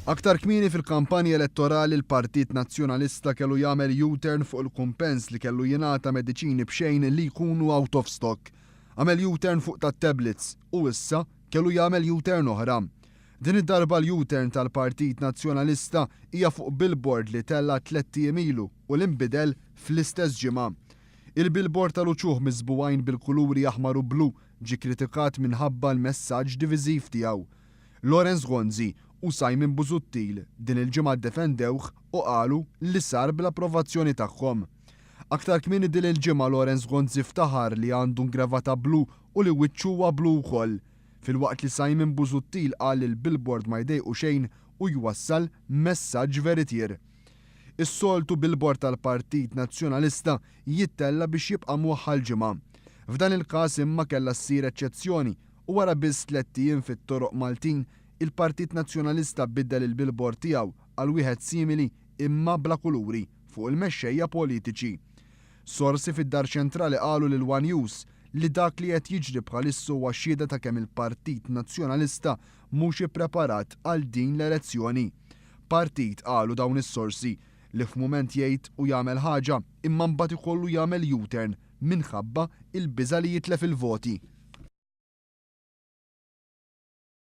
Aktar kmieni fil-kampanja elettorali l-Partit Nazzjonalista kellu jagħmel U-turn fuq il-kumpens li kellu jingħata mediċini b'xejn li jkunu out of stock. Għamel U-turn fuq tat-tablets u issa kellu jagħmel U-turn oħra. Din id-darba l-U-turn tal-Partit Nazzjonalista hija fuq billboard li tella 3 ilu u l-inbidel fl-istess ġimgħa. Il-billboard tal-ucuh miżbuwajn bil-kuluri aħmar u blu ġie kritikat minħabba l-messaġġ diviżiv tiegħu. Lawrence Gonzi u Simon Busuttill din il-ġimgħa ddefendewh u qalu li sar bl-approvazzjoni tagħhom. Aktar kmieni din il-ġimgħa Lawrence Gonzi ftaħar li għandu ngravata blu u li wiċċu huwa blu wkoll. Filwaqt li Simon Busuttill qal li l-billboard ma jdejqu xejn u jwassal messaġġ veritier. Is-soltu billboard tal-Partit Nazzjonalista jittella biex jibqa' mwaħħal ġimgħa. F'dan il-każ imma kellha ssir eċċezzjoni u wara biss 3 ijiem fit-toroq Maltin il-Partit Nazzjonalista biddel il-billboard tiegħu għal wieħed simili imma bla kuluri fuq il-mexxejja politiċi. Sorsi fid-Dar Ċentrali qalu lil One News li dak li qed jiġri bħalissa huwa xhieda ta' kemm il-Partit Nazzjonalista mhux ippreparat għal din l-elezzjoni. Partit qalu dawn is-sorsi li f'mument jgħid u jagħmel ħaġa imma mbagħad ikollu jagħmel U-turn minħabba il-biża' li jitlef il-voti.